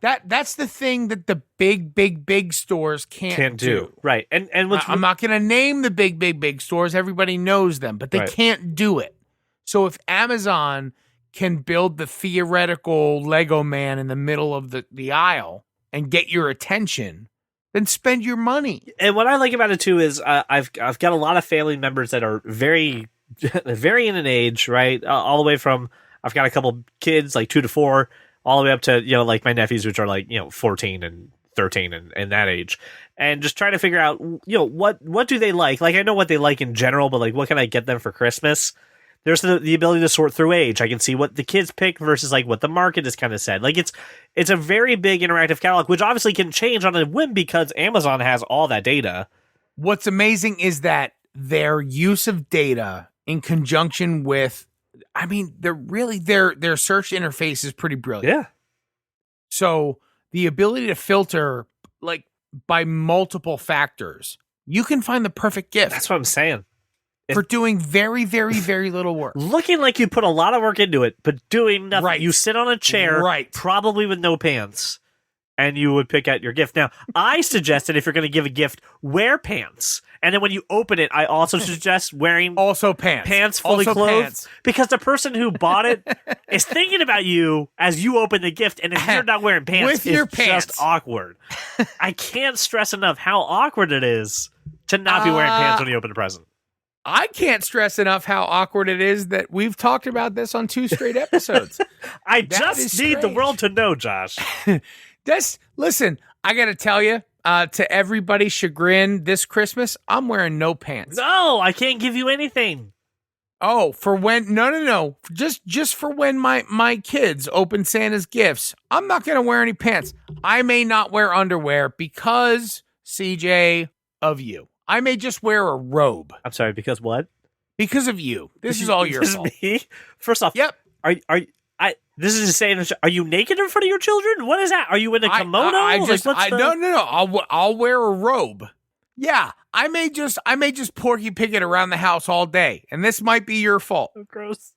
That's the thing that the big stores can't do. Right. And I'm not going to name the big stores. Everybody knows them, but they can't do it. So if Amazon can build the theoretical Lego man in the middle of the aisle and get your attention, then spend your money. And what I like about it too is I've got a lot of family members that are very in an age, right? All the way from, I've got a couple kids like 2 to 4, all the way up to, like my nephews, which are like, 14 and 13 and that age, and just trying to figure out, what do they like? Like, I know what they like in general, but like, what can I get them for Christmas? There's the ability to sort through age. I can see what the kids pick versus like what the market has kind of said. Like it's a very big interactive catalog, which obviously can change on a whim because Amazon has all that data. What's amazing is that their use of data in conjunction with, I mean, they're really their search interface is pretty brilliant. Yeah. So the ability to filter like by multiple factors, you can find the perfect gift. That's what I'm saying. For doing very, very, very little work. Looking like you put a lot of work into it, but doing nothing. Right. You sit on a chair, Right. probably with no pants, and you would pick out your gift. Now, I suggested if you're going to give a gift, wear pants. And then when you open it, I also suggest wearing Also pants. pants fully Also clothed. pants. Because the person who bought it is thinking about you as you open the gift, and if you're not wearing pants, With your it's pants. just awkward. I can't stress enough how awkward it is to not be wearing pants when you open a present. I can't stress enough how awkward it is that we've talked about this on 2 straight episodes. I That just is need the strange. world to know, Josh. Listen, I got to tell you, to everybody's chagrin this Christmas, I'm wearing no pants. No, I can't give you anything. Oh, for when, no. Just for when my kids open Santa's gifts, I'm not going to wear any pants. I may not wear underwear because, CJ, of you. I may just wear a robe. I'm sorry, because what? Because of you. This is all your Because fault. me? First off, Yep. this is saying, are you naked in front of your children? What is that? Are you in a kimono? No. I'll wear a robe. Yeah, I may just Porky Piggin around the house all day, and this might be your fault. So gross.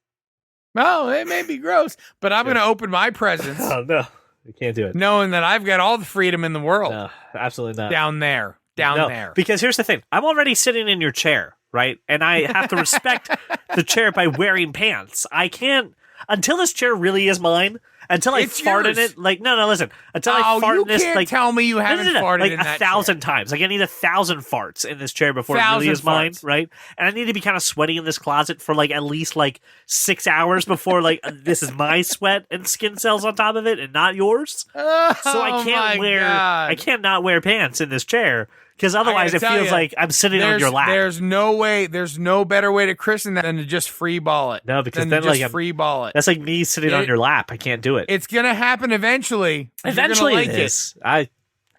Well, it may be gross, but I'm going to open my presents Oh, no. You can't do it. knowing that I've got all the freedom in the world No, absolutely not. down there. There. Because here's the thing. I'm already sitting in your chair, right? And I have to respect the chair by wearing pants. I can't, until this chair really is mine, until I It's fart yours. in it, like, no, listen. Until I fart you in this, can't like, tell me you haven't farted like in a that thousand times. Like, I need 1,000 farts in this chair before it really 1,000 is mine, farts. right? And I need to be kind of sweaty in this closet for, like, at least, like, 6 hours before, like, this is my sweat and skin cells on top of it and not yours. Oh, So I can't God. I can't not wear pants in this chair. Because otherwise it tell feels ya, like I'm sitting on your lap. There's no better way to christen that than to just free ball it. No, because than then to just like free ball it. that's like me sitting on your lap. I can't do it. It's gonna happen eventually. Eventually You're gonna like it is. I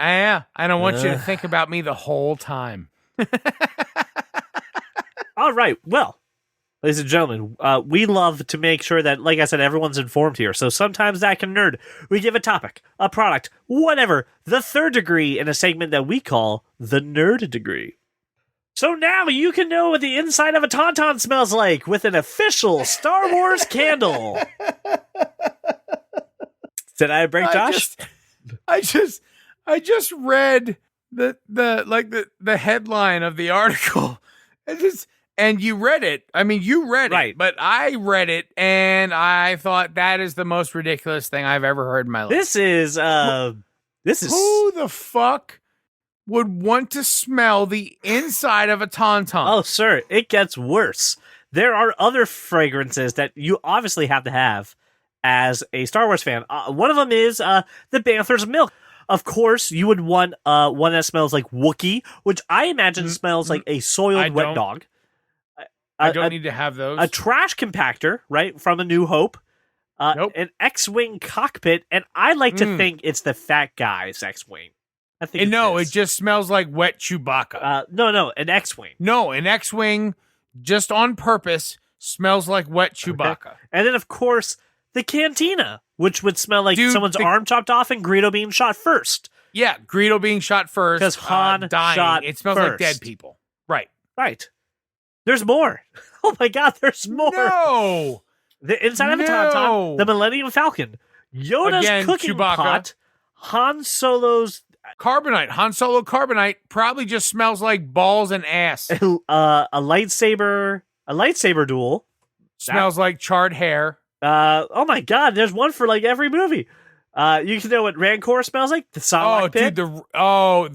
Yeah, I don't want you to think about me the whole time. All right. Well, ladies and gentlemen, we love to make sure that, like I said, everyone's informed here. So sometimes that can nerd. We give a topic, a product, whatever, the third degree in a segment that we call the nerd degree. So now you can know what the inside of a tauntaun smells like with an official Star Wars candle. Did I break Josh? I just read the headline of the article. And you read it. I mean, you read Right. it, but I read it and I thought that is the most ridiculous thing I've ever heard in my life. This is Who the fuck would want to smell the inside of a tauntaun? Oh, sir, it gets worse. There are other fragrances that you obviously have to have as a Star Wars fan. One of them is the Banther's milk. Of course, you would want one that smells like Wookiee, which I imagine smells like a soiled wet dog. I don't need to have those. A trash compactor, right, from A New Hope. Nope. An X-Wing cockpit, and I like to think it's the fat guy's X-Wing. I think it is. just smells like wet Chewbacca. No, an X-Wing. No, an X-Wing, just on purpose, smells like wet Chewbacca. Okay. And then, of course, the cantina, which would smell like Dude, someone's arm chopped off and Greedo being shot first. Yeah, Greedo being shot first. 'Cause Han dying. shot It smells like first. dead people. Right. Right. There's more. Oh my God, there's more. No. The inside of a tauntaun, the Millennium Falcon, Yoda's Again, cooking Chewbacca. pot, Han Solo's Carbonite. Han Solo carbonite probably just smells like balls and ass. a lightsaber duel. Smells like charred hair. Oh my God, there's one for like every movie. You can know what Rancor smells like? The Sarlacc pit. Dude,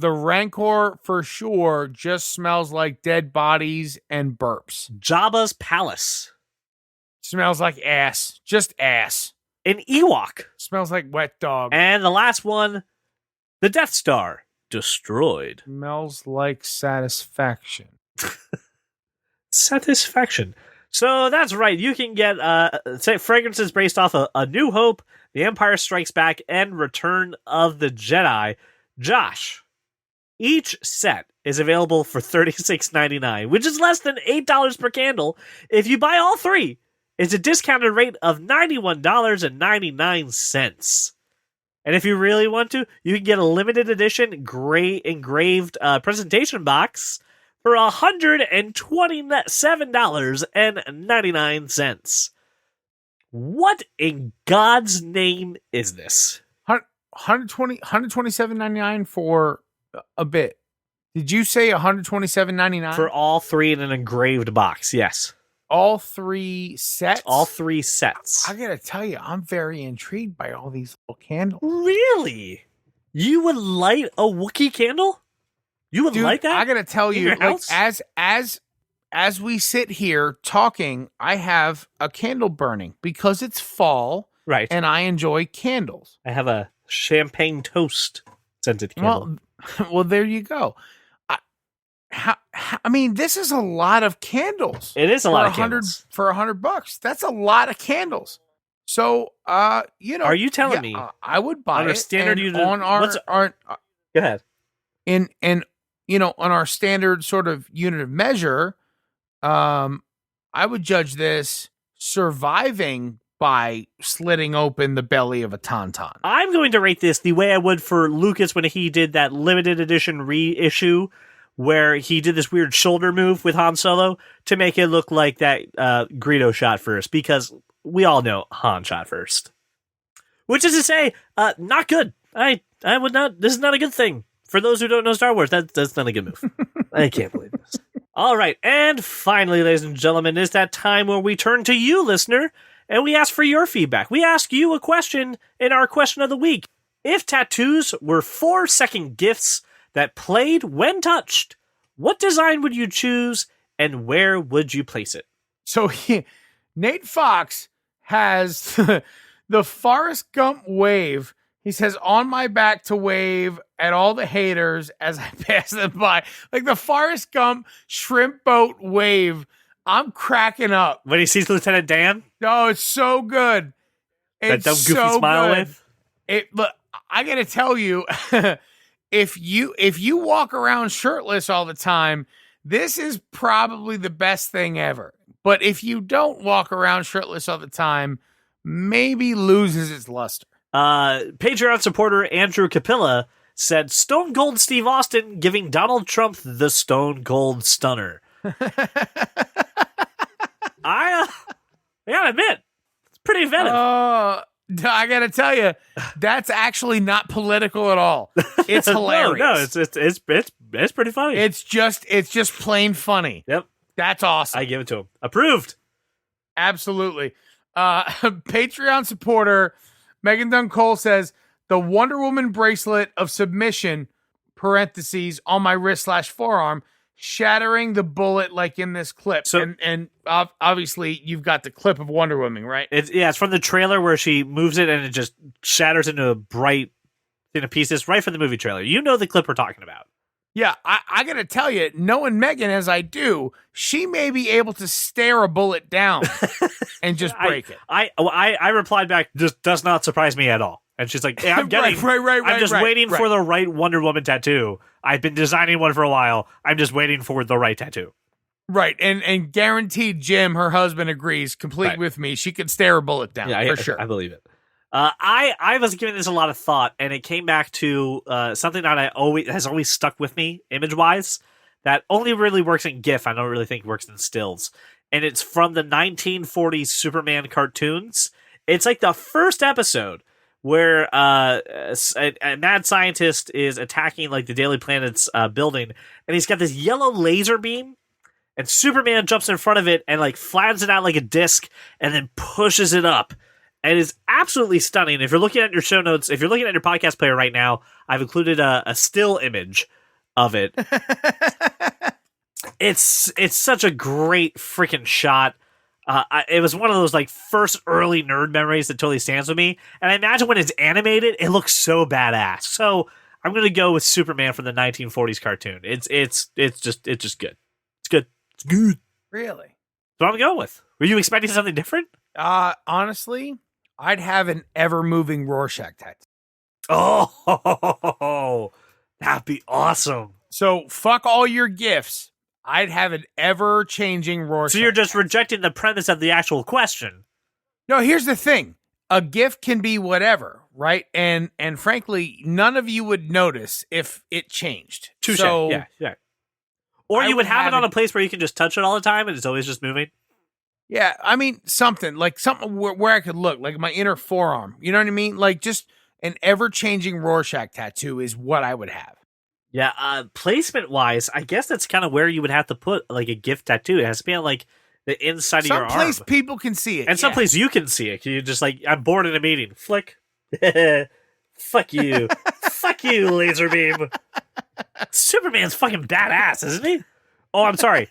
the Rancor for sure just smells like dead bodies and burps. Jabba's palace. Smells like ass. Just ass. An Ewok. Smells like wet dog. And the last one, the Death Star. Destroyed. Smells like satisfaction. Satisfaction. So that's right. You can get fragrances based off A New Hope, The Empire Strikes Back, and Return of the Jedi. Josh, each set is available for $36.99, which is less than $8 per candle. If you buy all three, it's a discounted rate of $91.99. And if you really want to, you can get a limited edition gray engraved presentation box for $127.99. What in God's name is this? $127.99 for a bit. Did you say $127.99 for all three in an engraved box? Yes. All three sets? All three sets. I gotta tell you, I'm very intrigued by all these little candles. Really? You would light a Wookiee candle? You would like that? I gotta tell you, like, as we sit here talking, I have a candle burning because it's fall, right? And I enjoy candles. I have a champagne toast scented candle. Well, there you go. I mean, this is a lot of candles. It is a lot of candles for $100. That's a lot of candles. So, are you telling me I would buy on our standard unit on our go ahead on our standard sort of unit of measure, I would judge this surviving by slitting open the belly of a tauntaun. I'm going to rate this the way I would for Lucas when he did that limited edition reissue where he did this weird shoulder move with Han Solo to make it look like that Greedo shot first, because we all know Han shot first. Which is to say, not good. I would not. This is not a good thing. For those who don't know Star Wars, that's not a good move. I can't believe this. All right, and finally, ladies and gentlemen, is that time where we turn to you, listener, and we ask for your feedback. We ask you a question in our question of the week. If tattoos were 4-second gifts that played when touched, what design would you choose and where would you place it? So Nate Fox has the Forrest Gump wave. He says, on my back to wave at all the haters as I pass them by. Like the Forrest Gump shrimp boat wave. I'm cracking up. When he sees Lieutenant Dan? No, it's so good. That dumb goofy smile wave? Look, I got to tell you, if you walk around shirtless all the time, this is probably the best thing ever. But if you don't walk around shirtless all the time, maybe loses its luster. Patreon supporter Andrew Capilla said, Stone Cold Steve Austin giving Donald Trump the Stone Cold Stunner. I gotta admit, it's pretty inventive. I gotta tell you, that's actually not political at all. It's hilarious. No, it's pretty funny. It's just plain funny. Yep, that's awesome. I give it to him. Approved. Absolutely. Patreon supporter Megan Dunn Cole says, the Wonder Woman bracelet of submission (parentheses) on my wrist/forearm, shattering the bullet like in this clip. So, and obviously you've got the clip of Wonder Woman, right? It's from the trailer where she moves it and it just shatters into a bright thing of pieces right from the movie trailer. You know the clip we're talking about. Yeah, I got to tell you, knowing Megan as I do, she may be able to stare a bullet down and just break it. I replied back, just does not surprise me at all. And she's like, hey, I'm getting, I'm just waiting for the right Wonder Woman tattoo. I've been designing one for a while. I'm just waiting for the right tattoo. Right, and guaranteed Jim, her husband, agrees completely with me. She could stare a bullet down, for sure. I believe it. I was giving this a lot of thought, and it came back to something that has always stuck with me, image-wise, that only really works in GIF. I don't really think works in stills. And it's from the 1940s Superman cartoons. It's like the first episode where a mad scientist is attacking like the Daily Planet's building, and he's got this yellow laser beam, and Superman jumps in front of it and like flattens it out like a disc, and then pushes it up. And it's absolutely stunning. If you're looking at your show notes, if you're looking at your podcast player right now, I've included a still image of it. It's such a great freaking shot. It was one of those like first early nerd memories that totally stands with me. And I imagine when it's animated, it looks so badass. So I'm gonna go with Superman from the 1940s cartoon. It's just good. It's good. It's good. Really? That's what I'm going with. Were you expecting something different? Honestly, I'd have an ever-moving Rorschach tattoo. Oh, that'd be awesome. So fuck all your gifts. I'd have an ever-changing Rorschach. So you're just rejecting the premise of the actual question. No, here's the thing. A gift can be whatever, right? And frankly, none of you would notice if it changed. Touche. So Yeah. Or you would have it on a place where you can just touch it all the time and it's always just moving. Yeah, I mean, something where I could look, like my inner forearm. You know what I mean? Like just an ever-changing Rorschach tattoo is what I would have. Yeah, placement-wise, I guess that's kind of where you would have to put like a gift tattoo. It has to be on like the inside of your arm. Someplace people can see it. And someplace you can see it. You just like, I'm bored in a meeting. Flick. Fuck you. Fuck you, laser beam. Superman's fucking badass, isn't he? Oh, I'm sorry.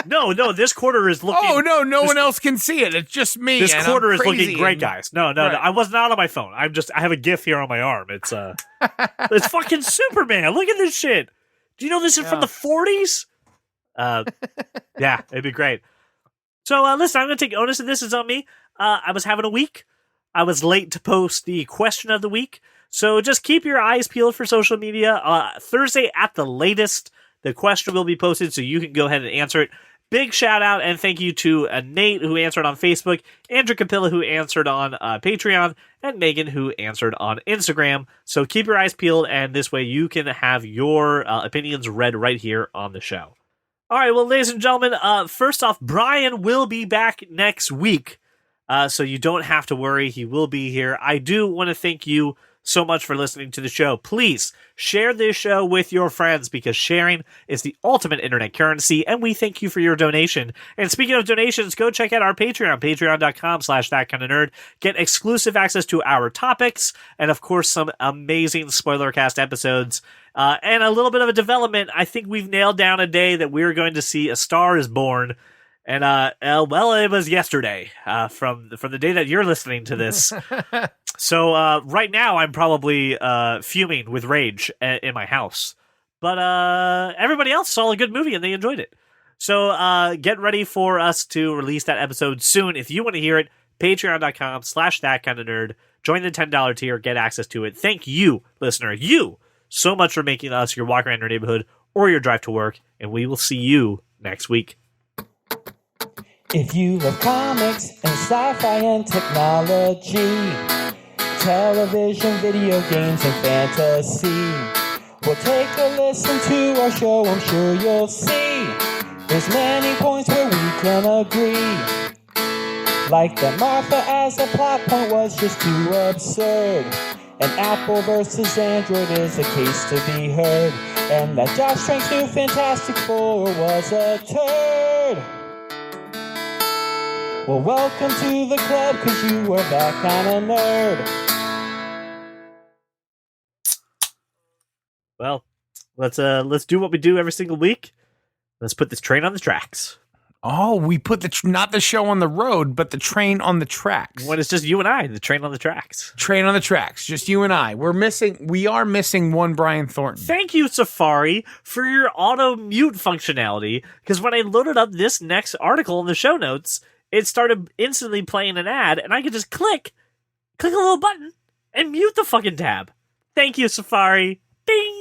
No, this quarter is looking... Oh, no one else can see it. It's just me. This quarter is looking great, guys. No, Right. I was not on my phone. I have a GIF here on my arm. It's it's fucking Superman. Look at this shit. Do you know this is from the 40s? Yeah, it'd be great. So, listen, I'm going to take onus of this. It's on me. I was having a week. I was late to post the question of the week. So just keep your eyes peeled for social media. Thursday at the latest, the question will be posted so you can go ahead and answer it. Big shout out and thank you to Nate, who answered on Facebook, Andrew Capilla, who answered on Patreon, and Megan, who answered on Instagram. So keep your eyes peeled, and this way you can have your opinions read right here on the show. All right, well, ladies and gentlemen, first off, Brian will be back next week, so you don't have to worry. He will be here. I do want to thank you so much for listening to the show. Please share this show with your friends because sharing is the ultimate internet currency, and we thank you for your donation. And speaking of donations, go check out our Patreon, patreon.com/thatkindofnerd. Get exclusive access to our topics, and of course, some amazing spoilercast episodes. And a little bit of a development. I think we've nailed down a day that we're going to see A Star Is Born. And, well, it was yesterday, from the day that you're listening to this. So, right now I'm probably, fuming with rage in my house. But, everybody else saw a good movie and they enjoyed it. So, get ready for us to release that episode soon. If you want to hear it, patreon.com/thatkindofnerd. Join the $10 tier, get access to it. Thank you, listener, you so much for making us your walk around your neighborhood or your drive to work. And we will see you next week. If you love comics and sci-fi and technology, television, video games, and fantasy, well, take a listen to our show. I'm sure you'll see there's many points where we can agree. Like that Martha as a plot point was just too absurd, and Apple versus Android is a case to be heard, and that Josh Trank's new Fantastic Four was a turd. Well, welcome to the club, cause you are that kind of nerd. Well, let's do what we do every single week. Let's put this train on the tracks. Oh, we put not the show on the road, but the train on the tracks. When it's just you and I, the train on the tracks. Train on the tracks, just you and I. We are missing one Brian Thornton. Thank you, Safari, for your auto mute functionality. Because when I loaded up this next article in the show notes, it started instantly playing an ad, and I could just click a little button, and mute the fucking tab. Thank you, Safari. Ding!